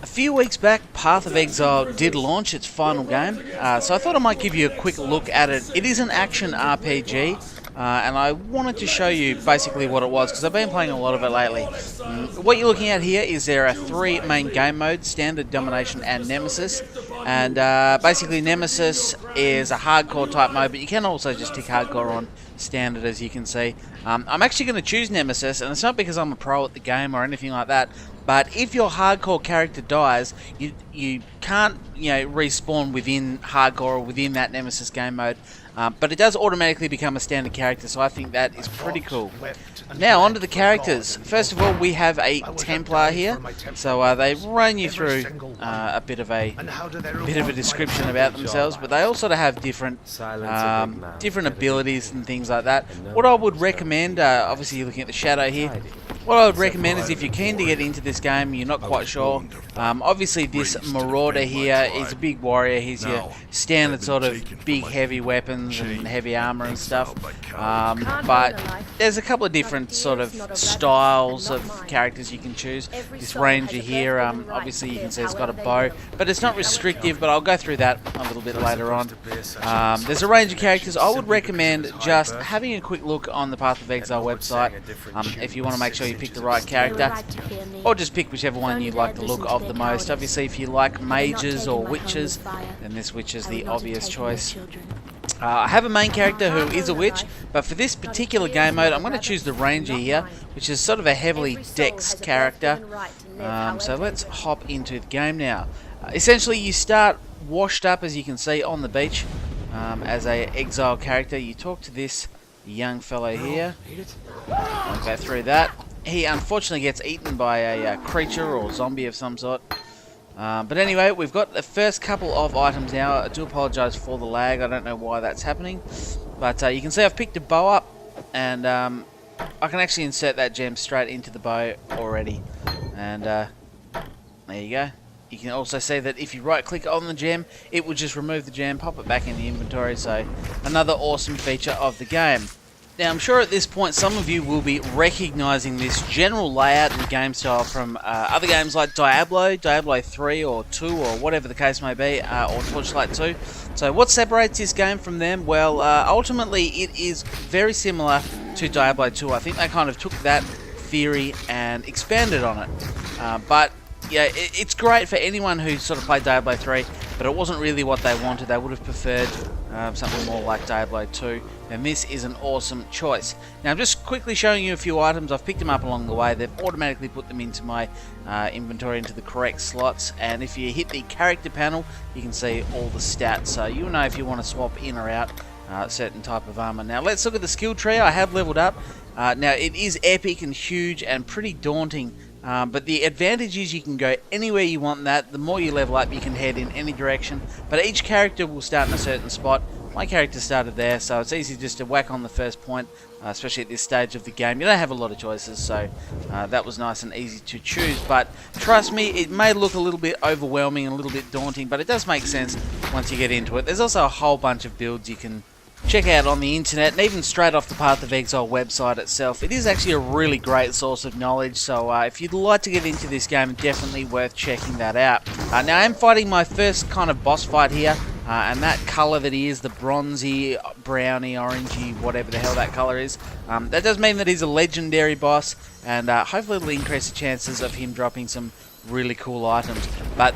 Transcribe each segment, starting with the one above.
A few weeks back, Path of Exile did launch its final game, so I thought I might give you a quick look at it. It is an action RPG, and I wanted to show you basically what it was, because I've been playing a lot of it lately. What you're looking at here is there are three main game modes: Standard, Domination, and Nemesis. And basically Nemesis is a hardcore type mode, but you can also just tick hardcore on Standard, as you can see. I'm actually going to choose Nemesis, and it's not because I'm a pro at the game or anything like that, but if your hardcore character dies, you can't respawn within hardcore or within that Nemesis game mode. But it does automatically become a standard character, so I think that is pretty cool. Now, onto the characters. First of all, we have a Templar here, so they run you through a bit of a description about themselves, but they all sort of have different abilities and things like that. What I would recommend, obviously you're looking at the shadow here, what I would recommend is if you're keen to get into this game, you're not quite sure, obviously this Marauder here is a big warrior. He's your standard sort of big heavy weapons and heavy armor and stuff, but there's a couple of different sort of styles of characters you can choose. This ranger here, obviously you can see it's got a bow, but it's not restrictive, but I'll go through that a little bit later on. There's a range of characters. I would recommend just having a quick look on the Path of Exile website if you want to make sure you pick the right character, or just pick whichever one you like the look of the most. Obviously if you like mages or witches, then this witch is the obvious choice. I have a main character who is a witch, but for this particular game mode I'm going to choose the ranger here, which is sort of a heavily dex character. So let's hop into the game now. Essentially you start washed up, as you can see, on the beach as a exile character. You talk to this young fellow here. I'll go through that. He unfortunately gets eaten by a creature or zombie of some sort. But anyway, we've got the first couple of items now. I do apologise for the lag. I don't know why that's happening. But you can see I've picked a bow up, and I can actually insert that gem straight into the bow already. And there you go. You can also see that if you right click on the gem, it will just remove the gem, pop it back in the inventory. So another awesome feature of the game. Now, I'm sure at this point some of you will be recognising this general layout and game style from other games like Diablo 3 or 2 or whatever the case may be, or Torchlight 2. So what separates this game from them? Well, ultimately it is very similar to Diablo 2. I think they kind of took that theory and expanded on it. But yeah, it's great for anyone who sort of played Diablo 3, but it wasn't really what they wanted. They would have preferred something more like Diablo 2, and this is an awesome choice. Now I'm just quickly showing you a few items. I've picked them up along the way. They've automatically put them into my inventory, into the correct slots, and if you hit the character panel you can see all the stats, so you'll know if you want to swap in or out a certain type of armor. Now let's look at the skill tree. I have leveled up. Now it is epic and huge and pretty daunting. But the advantage is you can go anywhere you want. That the more you level up, you can head in any direction, but each character will start in a certain spot. My character started there, so it's easy just to whack on the first point, especially at this stage of the game. You don't have a lot of choices, so that was nice and easy to choose. But trust me, it may look a little bit overwhelming and a little bit daunting, but it does make sense once you get into it. There's also a whole bunch of builds you can check out on the internet, and even straight off the Path of Exile website itself. It is actually a really great source of knowledge, so if you'd like to get into this game, definitely worth checking that out. Now I am fighting my first kind of boss fight here, and that colour that he is, the bronzy, browny, orangey, whatever the hell that colour is, that does mean that he's a legendary boss, and hopefully it'll increase the chances of him dropping some really cool items. But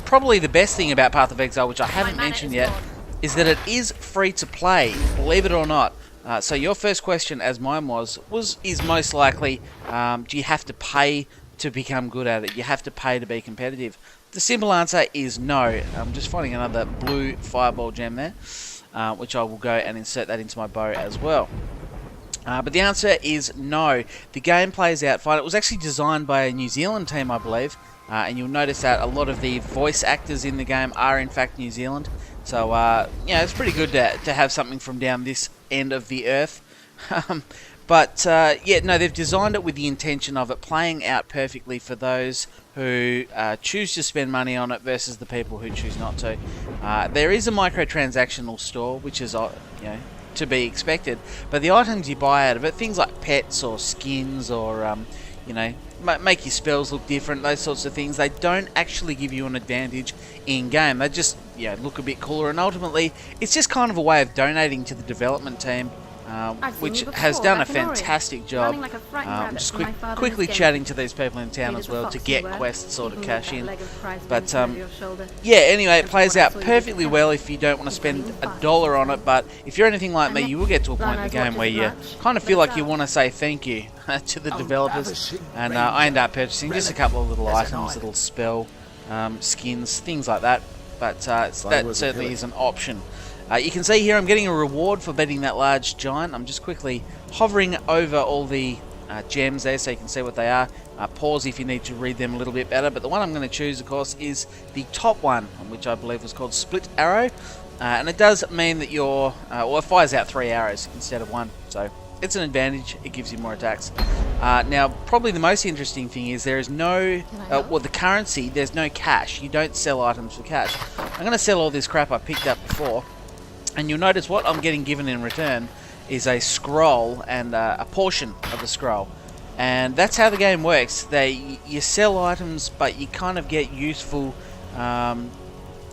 probably the best thing about Path of Exile, which I haven't mentioned yet, is that it is free to play, believe it or not. So your first question, as mine is most likely, do you have to pay to become good at it? You have to pay to be competitive. The simple answer is no. I'm just finding another blue fireball gem there, which I will go and insert that into my bow as well. But the answer is no. The game plays out fine. It was actually designed by a New Zealand team, I believe, and you'll notice that a lot of the voice actors in the game are in fact New Zealand. So, it's pretty good to have something from down this end of the earth. They've designed it with the intention of it playing out perfectly for those who choose to spend money on it versus the people who choose not to. There is a microtransactional store, which is, to be expected, but the items you buy out of it, things like pets or skins or, make your spells look different, those sorts of things. They don't actually give you an advantage in game. They just look a bit cooler, and ultimately it's just kind of a way of donating to the development team, which has done a fantastic job. Just quickly chatting to these people in town as well to get quests sort of cash in. But yeah, anyway, it plays out perfectly well if you don't want to spend $1 on it. But if you're anything like me, you will get to a point in the game where you kind of feel like you want to say thank you to the developers. And I end up purchasing just a couple of little items, little spell skins, things like that. But that certainly is an option. You can see here I'm getting a reward for beating that large giant. I'm just quickly hovering over all the gems there so you can see what they are. Pause if you need to read them a little bit better. But the one I'm going to choose, of course, is the top one, which I believe was called Split Arrow. And it does mean that you're... well, it fires out 3 arrows instead of 1. So it's an advantage. It gives you more attacks. Now, probably the most interesting thing is there is no... well, the currency, there's no cash. You don't sell items for cash. I'm going to sell all this crap I picked up before. And you'll notice what I'm getting given in return is a scroll and a portion of the scroll. And that's how the game works. You sell items, but you kind of get useful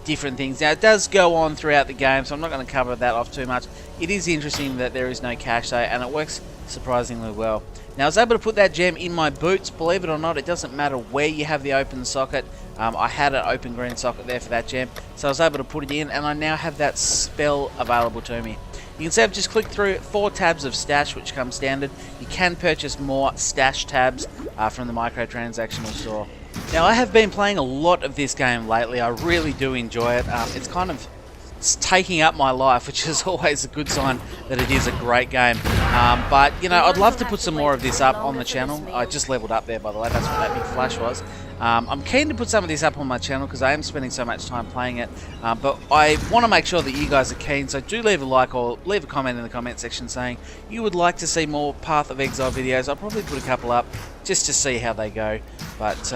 different things. Now, it does go on throughout the game, so I'm not going to cover that off too much. It is interesting that there is no cash, though, and it works surprisingly well. Now, I was able to put that gem in my boots. Believe it or not, it doesn't matter where you have the open socket. I had an open green socket there for that gem, so I was able to put it in, and I now have that spell available to me. You can see I've just clicked through 4 tabs of stash, which comes standard. You can purchase more stash tabs from the microtransactional store. Now, I have been playing a lot of this game lately. I really do enjoy it. It's kind of taking up my life, which is always a good sign that it is a great game. But, you know, I'd love to put some more of this up on the channel. I just leveled up there, by the way. That's what that big flash was. I'm keen to put some of this up on my channel because I am spending so much time playing it. But I want to make sure that you guys are keen, so do leave a like or leave a comment in the comment section saying you would like to see more Path of Exile videos. I'll probably put a couple up just to see how they go. But,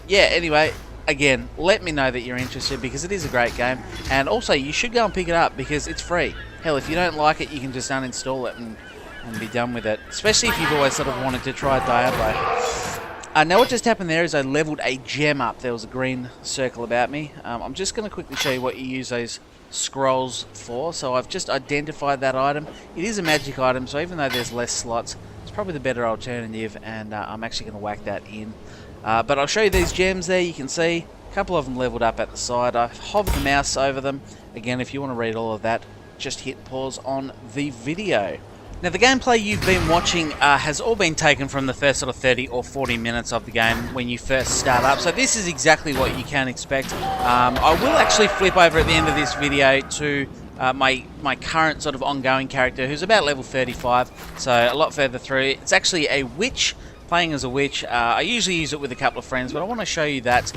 yeah, anyway... Again, let me know that you're interested because it is a great game, and also you should go and pick it up because it's free. Hell, if you don't like it, you can just uninstall it and be done with it, especially if you've always sort of wanted to try Diablo. Now what just happened there is I leveled a gem up. There was a green circle about me. I'm just going to quickly show you what you use those scrolls for. So I've just identified that item. It is a magic item, so even though there's less slots, it's probably the better alternative, and I'm actually going to whack that in. But I'll show you these gems there. You can see a couple of them leveled up at the side. I've hovered the mouse over them. Again, if you want to read all of that, just hit pause on the video. Now, the gameplay you've been watching has all been taken from the first sort of 30 or 40 minutes of the game when you first start up. So this is exactly what you can expect. I will actually flip over at the end of this video to my current sort of ongoing character, who's about level 35, so a lot further through. It's actually a witch. Playing as a witch. I usually use it with a couple of friends, but I want to show you that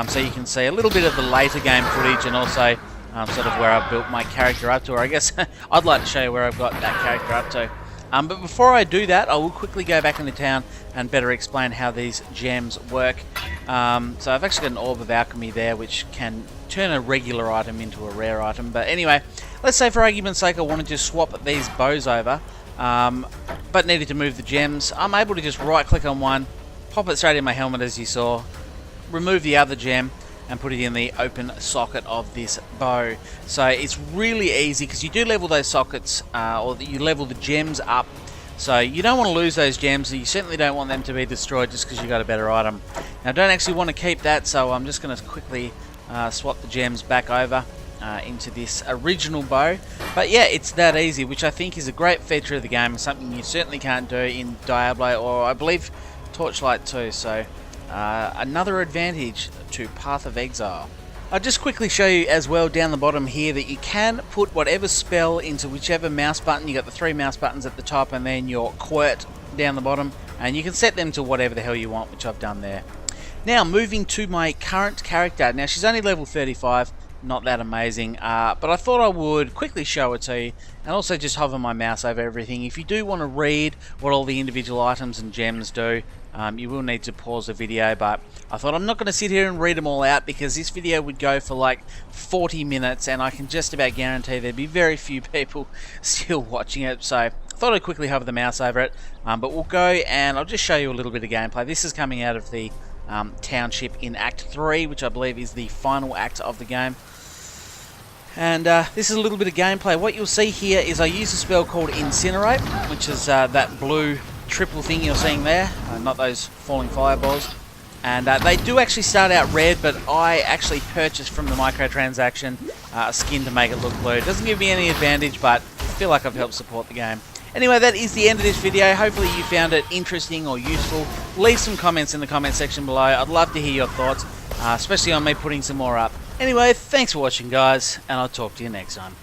so you can see a little bit of the later game footage and also sort of where I've built my character up to, or I guess I'd like to show you where I've got that character up to. But before I do that, I will quickly go back into town and better explain how these gems work. So I've actually got an Orb of Alchemy there, which can turn a regular item into a rare item. But anyway, let's say for argument's sake I wanted to swap these bows over. But needed to move the gems. I'm able to just right click on one, pop it straight in my helmet as you saw, remove the other gem and put it in the open socket of this bow. So it's really easy because you do level those sockets, or you level the gems up. So you don't want to lose those gems, and you certainly don't want them to be destroyed just because you got a better item. Now I don't actually want to keep that, so I'm just going to quickly swap the gems back over into this original bow. But yeah, it's that easy, which I think is a great feature of the game, and something you certainly can't do in Diablo or I believe Torchlight 2. So another advantage to Path of Exile. I'll just quickly show you as well down the bottom here that you can put whatever spell into whichever mouse button. You got the 3 mouse buttons at the top and then your quirt down the bottom, and you can set them to whatever the hell you want, which I've done there. Now moving to my current character. Now she's only level 35. Not that amazing, but I thought I would quickly show it to you and also just hover my mouse over everything. If you do want to read what all the individual items and gems do, you will need to pause the video, but I thought I'm not going to sit here and read them all out because this video would go for like 40 minutes and I can just about guarantee there'd be very few people still watching it. So thought I'd quickly hover the mouse over it, but we'll go and I'll just show you a little bit of gameplay. This is coming out of the township in Act 3, which I believe is the final act of the game. And this is a little bit of gameplay. What you'll see here is I use a spell called Incinerate, which is that blue triple thing you're seeing there, not those falling fireballs. And they do actually start out red, but I actually purchased from the microtransaction a skin to make it look blue. It doesn't give me any advantage, but I feel like I've helped support the game. Anyway, that is the end of this video. Hopefully you found it interesting or useful. Leave some comments in the comment section below. I'd love to hear your thoughts, especially on me putting some more up. Anyway, thanks for watching, guys, and I'll talk to you next time.